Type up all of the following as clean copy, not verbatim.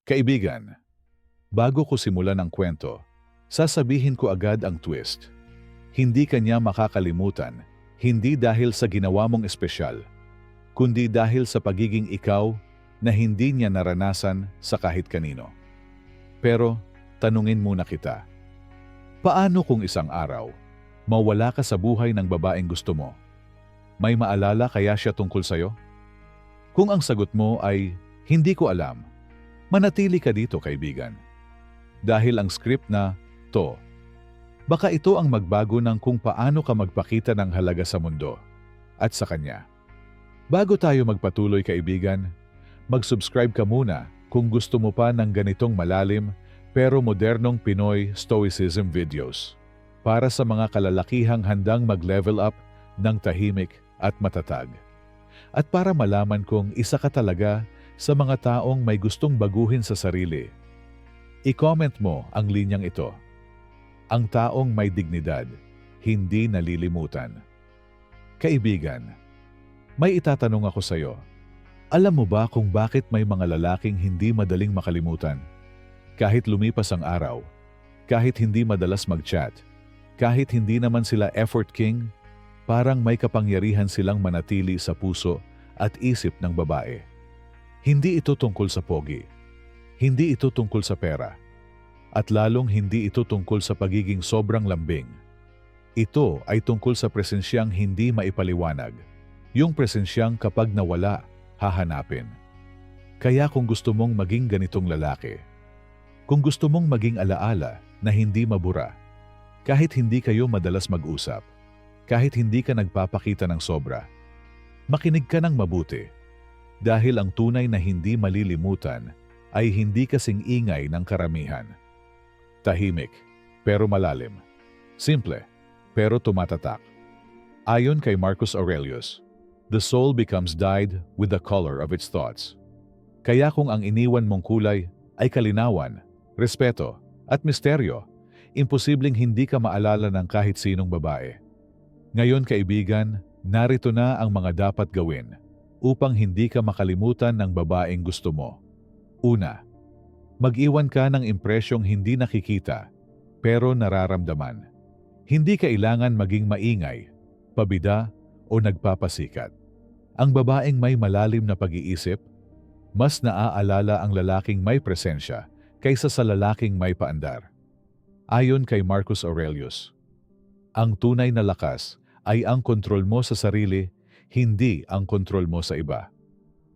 Kaibigan, bago ko simulan ang kwento, sasabihin ko agad ang twist. Hindi ka niya makakalimutan, hindi dahil sa ginawa mong espesyal, kundi dahil sa pagiging ikaw na hindi niya naranasan sa kahit kanino. Pero, tanungin muna kita, paano kung isang araw, mawala ka sa buhay ng babaeng gusto mo? May maalala kaya siya tungkol sa'yo? Kung ang sagot mo ay, hindi ko alam, manatili ka dito, kaibigan. Dahil ang script na, to, baka ito ang magbago ng kung paano ka magpakita ng halaga sa mundo at sa kanya. Bago tayo magpatuloy, kaibigan, mag-subscribe ka muna kung gusto mo pa ng ganitong malalim pero modernong Pinoy Stoicism videos para sa mga kalalakihang handang mag-level up ng tahimik at matatag. At para malaman kung isa ka talaga sa mga taong may gustong baguhin sa sarili, i-comment mo ang linyang ito. Ang taong may dignidad, hindi nalilimutan. Kaibigan, may itatanong ako sa iyo. Alam mo ba kung bakit may mga lalaking hindi madaling makalimutan? Kahit lumipas ang araw, kahit hindi madalas mag-chat, kahit hindi naman sila effort king, parang may kapangyarihan silang manatili sa puso at isip ng babae. Hindi ito tungkol sa pogi. Hindi ito tungkol sa pera. At lalong hindi ito tungkol sa pagiging sobrang lambing. Ito ay tungkol sa presensyang hindi maipaliwanag. Yung presensyang kapag nawala, hahanapin. Kaya kung gusto mong maging ganitong lalaki, kung gusto mong maging alaala na hindi mabura, kahit hindi kayo madalas mag-usap, kahit hindi ka nagpapakita ng sobra, makinig ka ng mabuti. Dahil ang tunay na hindi malilimutan ay hindi kasing ingay ng karamihan. Tahimik, pero malalim. Simple, pero tumatatak. Ayon kay Marcus Aurelius, the soul becomes dyed with the color of its thoughts. Kaya kung ang iniwan mong kulay ay kalinawan, respeto, at misteryo, imposibleng hindi ka maalala ng kahit sinong babae. Ngayon, kaibigan, narito na ang mga dapat gawin upang hindi ka makalimutan ng babaeng gusto mo. Una, mag-iwan ka ng impresyong hindi nakikita pero nararamdaman. Hindi kailangan maging maingay, pabida o nagpapasikat. Ang babaeng may malalim na pag-iisip, mas naaalala ang lalaking may presensya kaysa sa lalaking may paandar. Ayon kay Marcus Aurelius, ang tunay na lakas ay ang kontrol mo sa sarili, hindi ang kontrol mo sa iba.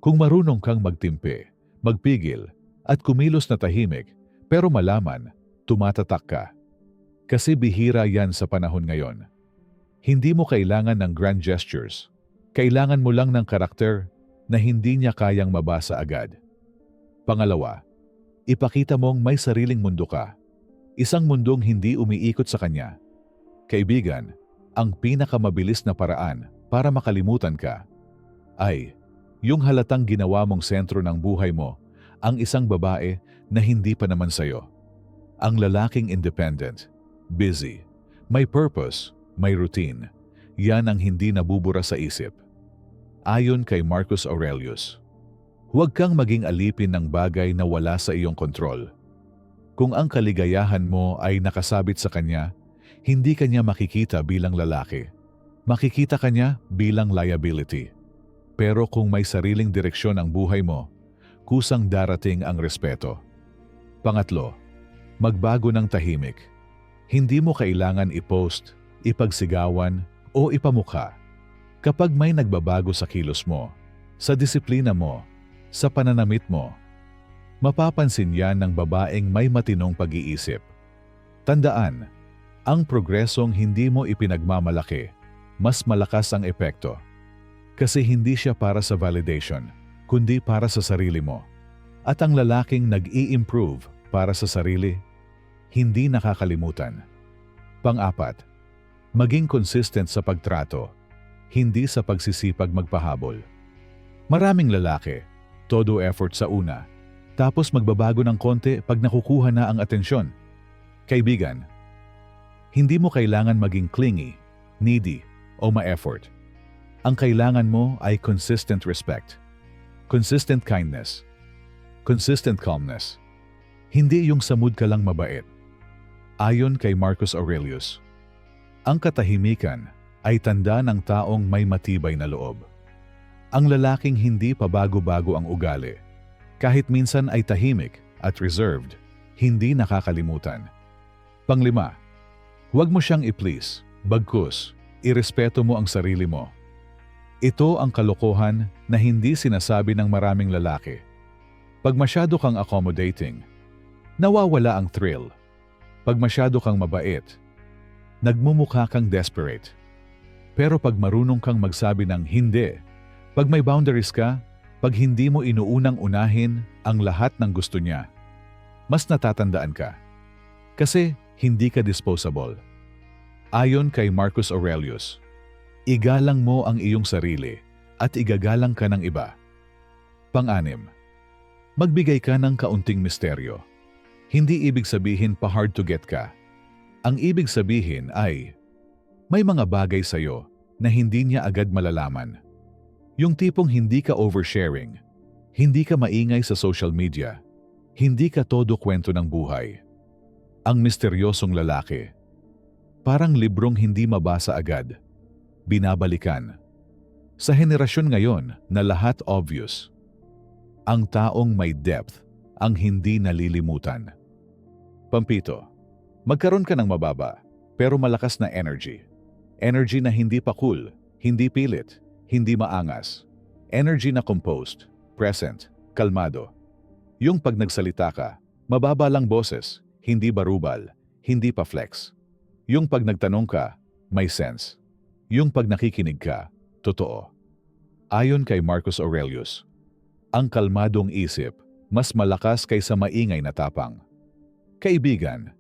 Kung marunong kang magtimpi, magpigil, at kumilos na tahimik, pero malaman, tumatatak ka. Kasi bihira yan sa panahon ngayon. Hindi mo kailangan ng grand gestures. Kailangan mo lang ng karakter na hindi niya kayang mabasa agad. Pangalawa, ipakita mong may sariling mundo ka. Isang mundong hindi umiikot sa kanya. Kaibigan, ang pinakamabilis na paraan para makalimutan ka ay yung halatang ginawa mong sentro ng buhay mo ang isang babae na hindi pa naman sayo. Ang lalaking independent, busy, may purpose, may routine. Yan ang hindi nabubura sa isip. Ayon kay Marcus Aurelius, huwag kang maging alipin ng bagay na wala sa iyong kontrol. Kung ang kaligayahan mo ay nakasabit sa kanya, hindi kanya makikita bilang lalaki. Makikita kanya bilang liability. Pero kung may sariling direksyon ang buhay mo, kusang darating ang respeto. Pangatlo, magbago ng tahimik. Hindi mo kailangan i-post, ipagsigawan, o ipamukha. Kapag may nagbabago sa kilos mo, sa disiplina mo, sa pananamit mo, mapapansin yan ng babaeng may matinong pag-iisip. Tandaan, ang progresong hindi mo ipinagmamalaki, mas malakas ang epekto. Kasi hindi siya para sa validation, kundi para sa sarili mo. At ang lalaking nag-i-improve para sa sarili, hindi nakakalimutan. Pang-apat, maging consistent sa pagtrato, hindi sa pagsisipag magpahabol. Maraming lalaki, todo effort sa una, tapos magbabago ng konti pag nakukuha na ang atensyon. Kaibigan, hindi mo kailangan maging clingy, needy, o ma-effort. Ang kailangan mo ay consistent respect, consistent kindness, consistent calmness. Hindi yung sa mood ka lang mabait. Ayon kay Marcus Aurelius, ang katahimikan ay tanda ng taong may matibay na loob. Ang lalaking hindi pabago-bago ang ugali, kahit minsan ay tahimik at reserved, hindi nakakalimutan. Panglima, huwag mo siyang i-please, bagkus, irespeto mo ang sarili mo. Ito ang kalokohan na hindi sinasabi ng maraming lalaki. Pag masyado kang accommodating, nawawala ang thrill. Pag masyado kang mabait, nagmumukha kang desperate. Pero pag marunong kang magsabi ng hindi, pag may boundaries ka, pag hindi mo inuunang-unahin ang lahat ng gusto niya, mas natatandaan ka. Kasi hindi ka disposable. Ayon kay Marcus Aurelius, igalang mo ang iyong sarili at igagalang ka ng iba. Pang-anim, magbigay ka ng kaunting misteryo. Hindi ibig sabihin pa hard to get ka. Ang ibig sabihin ay, may mga bagay sa'yo na hindi niya agad malalaman. Yung tipong hindi ka oversharing, hindi ka maingay sa social media, hindi ka todo kwento ng buhay. Ang misteryosong lalaki, parang librong hindi mabasa agad, binabalikan. Sa henerasyon ngayon na lahat obvious, ang taong may depth ang hindi nalilimutan. Pampito, magkaroon ka ng mababa pero malakas na energy. Energy na hindi pa cool, hindi pilit, hindi maangas. Energy na composed, present, kalmado. Yung pag nagsalita ka, mababa lang boses, hindi barubal, hindi pa flex. Yung pag nagtanong ka, may sense. Yung pag nakikinig ka, totoo. Ayon kay Marcus Aurelius, ang kalmadong isip mas malakas kaysa maingay na tapang. Kaibigan,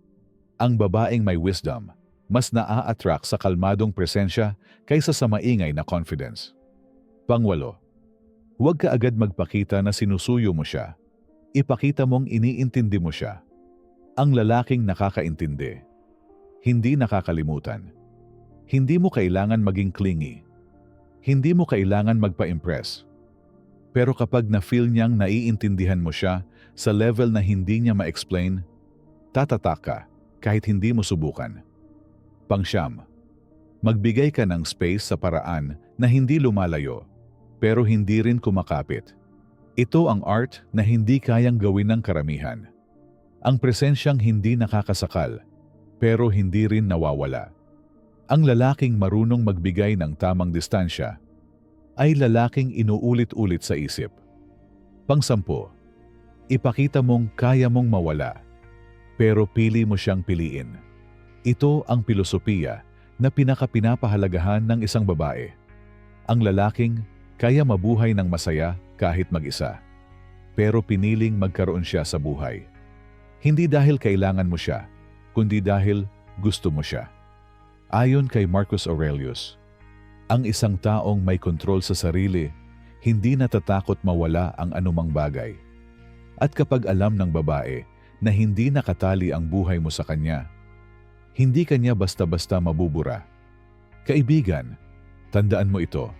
ang babaeng may wisdom mas naa-attract sa kalmadong presensya kaysa sa maingay na confidence. Pangwalo, huwag ka agad magpakita na sinusuyo mo siya. Ipakita mong iniintindi mo siya. Ang lalaking nakakaintindi, hindi nakakalimutan. Hindi mo kailangan maging clingy. Hindi mo kailangan magpa-impress. Pero kapag na-feel niyang naiintindihan mo siya sa level na hindi niya ma-explain, tatatak ka kahit hindi mo subukan. Pangsyam, magbigay ka ng space sa paraan na hindi lumalayo, pero hindi rin kumakapit. Ito ang art na hindi kayang gawin ng karamihan. Ang presensyang hindi nakakasakal, pero hindi rin nawawala. Ang lalaking marunong magbigay ng tamang distansya ay lalaking inuulit-ulit sa isip. Pangsampu, ipakita mong kaya mong mawala, pero pili mo siyang piliin. Ito ang pilosopiya na pinaka-pinapahalagahan ng isang babae. Ang lalaking kaya mabuhay ng masaya kahit mag-isa, pero piniling magkaroon siya sa buhay. Hindi dahil kailangan mo siya, kundi dahil gusto mo siya. Ayon kay Marcus Aurelius, ang isang taong may kontrol sa sarili, hindi natatakot mawala ang anumang bagay. At kapag alam ng babae na hindi nakatali ang buhay mo sa kanya, hindi kanya basta-basta mabubura. Kaibigan, tandaan mo ito,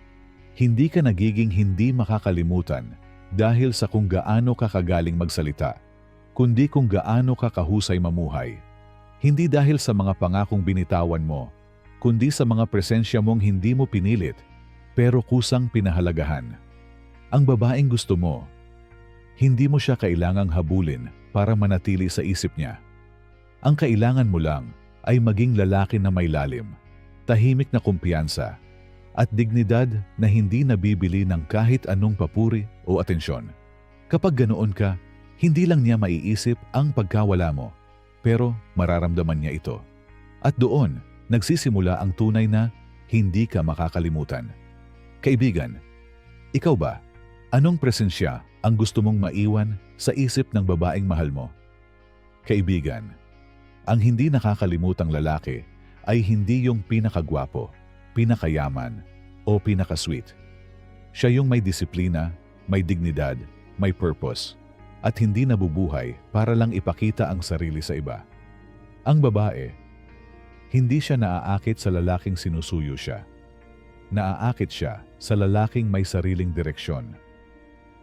hindi ka nagiging hindi makakalimutan dahil sa kung gaano ka kagaling magsalita, kundi kung gaano ka kahusay mamuhay. Hindi dahil sa mga pangakong binitawan mo, kundi sa mga presensya mong hindi mo pinilit, pero kusang pinahalagahan. Ang babaeng gusto mo, hindi mo siya kailangang habulin para manatili sa isip niya. Ang kailangan mo lang ay maging lalaki na may lalim, tahimik na kumpiyansa, at dignidad na hindi nabibili ng kahit anong papuri o atensyon. Kapag ganoon ka, hindi lang niya maiisip ang pagkawala mo, pero mararamdaman niya ito. At doon, nagsisimula ang tunay na hindi ka makakalimutan. Kaibigan, ikaw ba? Anong presensya ang gusto mong maiwan sa isip ng babaeng mahal mo? Kaibigan, ang hindi nakakalimutang lalaki ay hindi yung pinakagwapo, pinakayaman, o pinakasweet. Siya yung may disiplina, may dignidad, may purpose, at hindi nabubuhay para lang ipakita ang sarili sa iba. Ang babae, hindi siya naaakit sa lalaking sinusuyo siya. Naaakit siya sa lalaking may sariling direksyon.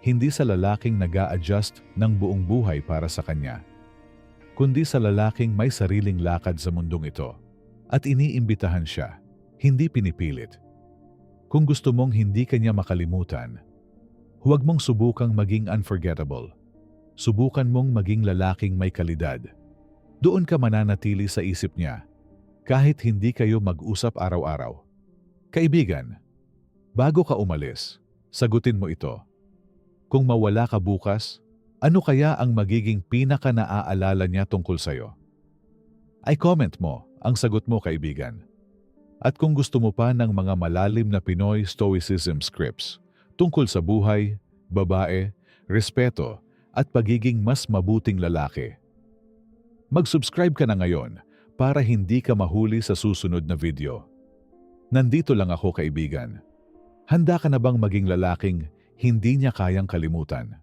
hindi sa lalaking nag-a-adjust ng buong buhay para sa kanya, kundi sa lalaking may sariling lakad sa mundong ito at iniimbitahan siya, hindi pinipilit. Kung gusto mong hindi kanya makalimutan, huwag mong subukang maging unforgettable. Subukan mong maging lalaking may kalidad. Doon ka mananatili sa isip niya, kahit hindi kayo mag-usap araw-araw. Kaibigan, bago ka umalis, sagutin mo ito. Kung mawala ka bukas, ano kaya ang magiging pinaka-naaalala niya tungkol sa'yo? I-comment mo ang sagot mo, kaibigan. At kung gusto mo pa ng mga malalim na Pinoy Stoicism scripts tungkol sa buhay, babae, respeto, at pagiging mas mabuting lalaki, mag-subscribe ka na ngayon para hindi ka mahuli sa susunod na video. Nandito lang ako, kaibigan. Handa ka na bang maging lalaking hindi niya kayang kalimutan?